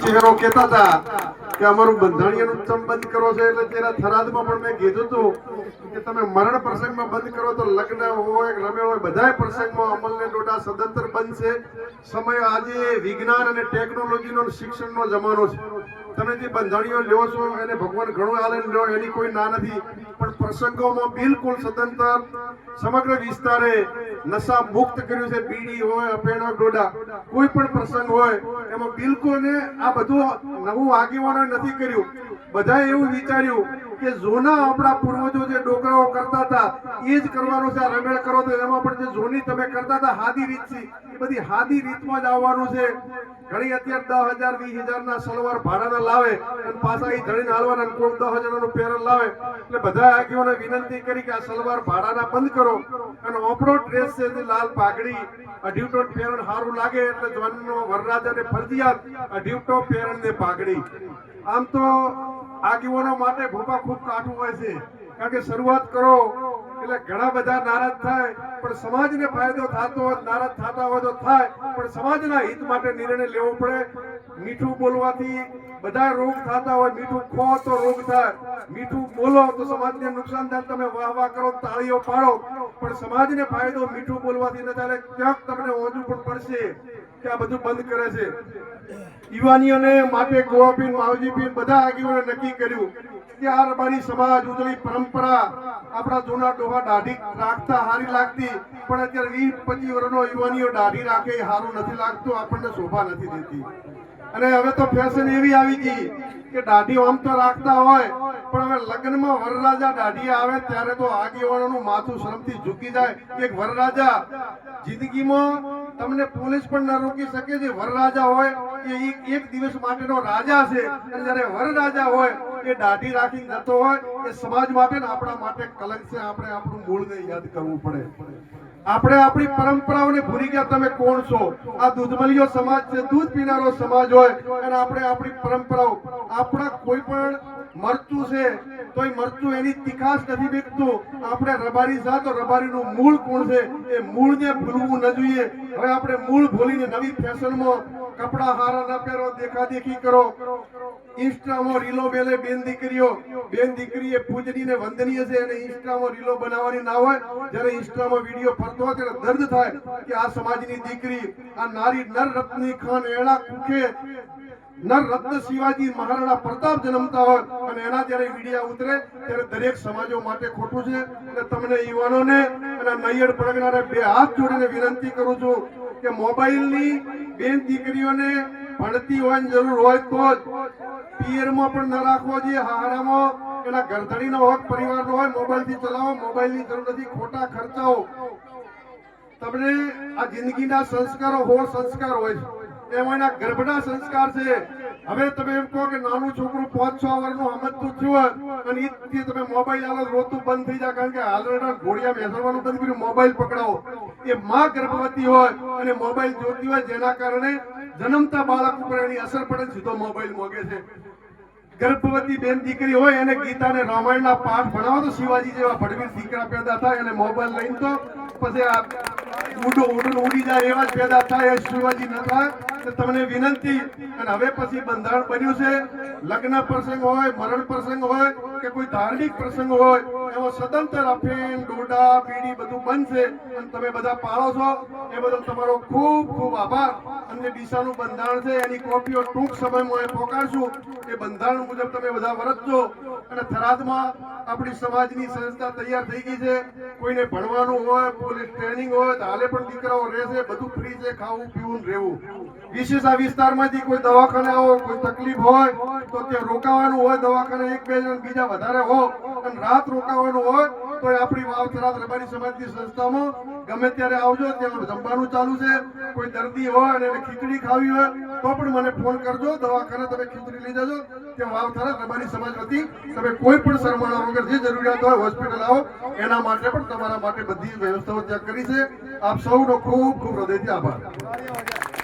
શહેરો કહેતા હતા કે અમારું બંધારણીયનું ચમ બંધ કરો છે, એટલે તેના થરાદમાં પણ મેં કીધું હતું કે તમે મરણ પ્રસંગમાં બંધ કરો તો લગ્ન હોય રમે હોય બધાય પ્રસંગમાં અમલને ડોડા સદંતર બનશે. સમય આજે વિજ્ઞાન અને ટેકનોલોજીનો શિક્ષણનો જમાનો છે. તમે જે બંધારણીઓ લ્યો છો એને ભગવાન ઘણું આલે લ્યો, એની કોઈ ના નથી, પણ પ્રસંગોમાં બિલકુલ સદંતર સમગ્ર વિસ્તારે નશા મુક્ત કર્યું છે. બીડી હોય, અફેણ, ડોડા, કોઈ પણ પ્રસંગ હોય એમાં બિલકુલ ને આ બધું નવું આગેવાનો નથી કર્યું. બધાએ એવું વિચાર્યું કે જૂના આપણા પૂર્વજો જે ડોકરાઓ કરતા હતા એ જ કરવાનું છે. રમેળ કરો તો એમાં પણ જે જૂની તમે કરતા હતા હાદી રીત છે એ બધી હાદી રીતમાં જ આવવાનું છે. ઘણી અત્યારે 10,000 20,000 ના સલવાર ભાડાના લાવે અને પાછા એ ધણીને હાલવાના, કોઈ 10,000 નું પેરલ લાવે. એટલે બધા આગેવાને વિનંતી કરી કે આ સલવાર ભાડાના બંધ કરો અને ઓપરો ડ્રેસ છે જે લાલ પાઘડી અઢીવટો પેરણ સારું લાગે એટલે જવાનનો વરરાજાને ફરજિયાત અઢીવટો પેરણ ને પાઘડી. આમ તો આગેવાનો માટે ભૂપા ખૂબ કાઠું હોય છે, કારણ કે શરૂઆત કરો એટલે ઘણા બધા નારાજ થાય, પણ સમાજને ફાયદો થતો હોય નારાજ થતા હોય તો થાય, પણ સમાજના હિત માટે નિર્ણય લેવો પડે. મીઠું બોલવાથી બધા રોગ થતા હોય, મીઠું ખો તો રોગ થાય, મીઠું બોલો તો સમાજને નુકસાન થાય. તમે વાહ વાહ કરો, તાળીઓ પાડો, પણ સમાજને ફાયદો મીઠું બોલવાથી ન થાય. ક્યાંક તમને ઓછું પણ પડશે કે આ બધું બંધ કરે છે. યુવાનીઓને માટે ગોવાપીન માવજીપીન બધા આગેવાનોએ નક્કી કર્યું કે આ રબારી સમાજ ઉજળી પરંપરા આપણા જૂના ડોહા દાઢી રાખતા હારી લાગતી, પણ અત્યારે 20-25 વર્ષનો યુવાનીઓ દાઢી રાખે એ સારું નથી લાગતું, આપણને શોભા નથી દેતી. અને હવે તો ફેશન એવી આવી ગઈ કે દાઢી આમ તો રાખતા હોય, પણ હવે લગ્નમાં વરરાજા દાઢી આવે ત્યારે તો આગેવાનોનું માથું શરમથી ઝૂકી જાય. એક વરરાજા જિંદગીમાં તમને પોલીસ પણ ન રોકી શકે છે. વરરાજા હોય એ એક દિવસ માટેનો રાજા છે, અને જ્યારે વરરાજા હોય એ દાઢી રાખી જતો હોય એ સમાજ માટે ને આપણા માટે કલંક છે. આપણે આપણું મૂળને યાદ કરવું પડે. આપણે આપણી પરંપરાઓને ભૂલી ગયા. તમે કોણ છો? આ દૂધમલિયો સમાજ છે, દૂધ પીનારો સમાજ હોય, અને આપણે આપણી પરંપરાઓ, આપણા કોઈ પણ મરચું છે તો એ મરચું એની તીખાશ નથી વેચતું. આપણે રબારી છે તો રબારીનું મૂળ કોણ છે એ મૂળને ભૂલવું ન જોઈએ. હવે આપણે મૂળ ભૂલીને નવી ફેશનમાં કપડા હારા ન પહેરો, દેખાદેખી કરો, ઇન્સ્ટામાં રીલો બેલે. બેન દીકરીએ પૂજનીય વંદનીય છે અને ઇન્સ્ટામાં રીલો બનાવવાની ના હોય. જ્યારે ઇન્સ્ટામાં વિડીયો ફરતો હોય ત્યારે દર્દ થાય કે આ સમાજની દીકરી, આ નારી નર રત્ની ખાન એના કુખે નર રત્ન શિવાજી મહારાણા પ્રતાપ જન્મતા હોય અને એના જ્યારે વિડીયા ઉતરે ત્યારે દરેક સમાજો માટે ખોટું છે. એટલે તમને યુવાનોને અને નૈયડ પડગણાને બે હાથ જોડીને વિનંતી કરું છું કે મોબાઈલની બેન દીકરીઓને ભણતી હોય જરૂર હોય તો જ પિયરમાં પણ ન રાખવો જોઈએ. હારામાં એના ગરધણીનો હોય, પરિવારનો હોય, મોબાઈલથી ચલાવો. મોબાઈલની જરૂર નથી, ખોટા ખર્ચાઓ. તમને આ જિંદગીના સંસ્કારો સંસ્કાર હોય છે, એમાં એના ગર્ભના સંસ્કાર છે. હવે તમે એમ કહો કે નાનું છોકરું 5-6 વર્ષનું સમજતું થયું અને ઈથી તમે મોબાઈલ આલો રોતું બંધ થઈ જાય, કારણ કે હાલરડા ઘોડિયા બેસવાનું બંધ કર્યું, મોબાઈલ પકડાવો. એ માં ગર્ભવતી હોય અને મોબાઈલ જોતી હોય, જેના કારણે જન્મતા બાળક ઉપર એની અસર પડે, સીધો મોબાઈલ મોગે છે. ગર્ભવતી બેન દીકરી હોય એને ગીતા અને રામાયણના પાઠ ભણાવો તો શિવાજી જેવા ભડવીર દીકરા પેદા થાય, અને મોબાઈલ લઈને તો પછી આ ઉડી જાય એવા જ પેદા થાય, શિવાજી ન થાય. તમને વિનંતી. અને હવે પછી બંધારણ બન્યું છે, લગ્ન પ્રસંગ હોય, મરણ પ્રસંગ હોય કે કોઈ ધાર્મિક પ્રસંગ હોય, એમાં સદંતર અફીણ, ડોડા, બીડી બધું બંધ છે અને તમે બધા પાળો છો. એ બદલ તમારો ખૂબ ખૂબ આભાર. અને ડીસાનું બંધારણ છે એની કોપીઓ ટૂંક સમયમાં એ પહોંચાડશું. એ બંધારણ મુજબ તમે બધા વર્તજો. અને થરાદમાં આપણી સમાજની સંસ્થા તૈયાર થઈ ગઈ છે. કોઈને ભણવાનું હોય, પોલીસ ટ્રેનિંગ હોય તો હાલે પણ દીકરાઓ રહેશે, બધું ફ્રી છે, ખાવું પીવું રહેવું. વિશેષ આ વિસ્તારમાંથી કોઈ દવાખાને આવો, કોઈ તકલીફ હોય તો ત્યાં રોકાવાનું હોય, દવાખાને 1-2 જણ બીજા વધારે હોય અને રાત રોકાવાનું હોય તો આપણી વાવ થરાદ રબારી સમાજની સંસ્થામાં ગમે ત્યારે આવજો. ત્યાં જમવાનું ચાલુ છે. કોઈ દર્દી હોય અને એને ખીચડી ખાવી હોય તો પણ મને ફોન કરજો. દવાખાને તમે ખીચડી લઈ જજો. ત્યાં વાવ થરાદ રબારી સમાજ વતી તમે કોઈ પણ શરમાળા વગર જે જરૂરિયાત હોય હોસ્પિટલ આવો, એના માટે પણ તમારા માટે બધી વ્યવસ્થાઓ ત્યાં કરી છે. આપ સૌનો ખૂબ ખૂબ હૃદયથી આભાર.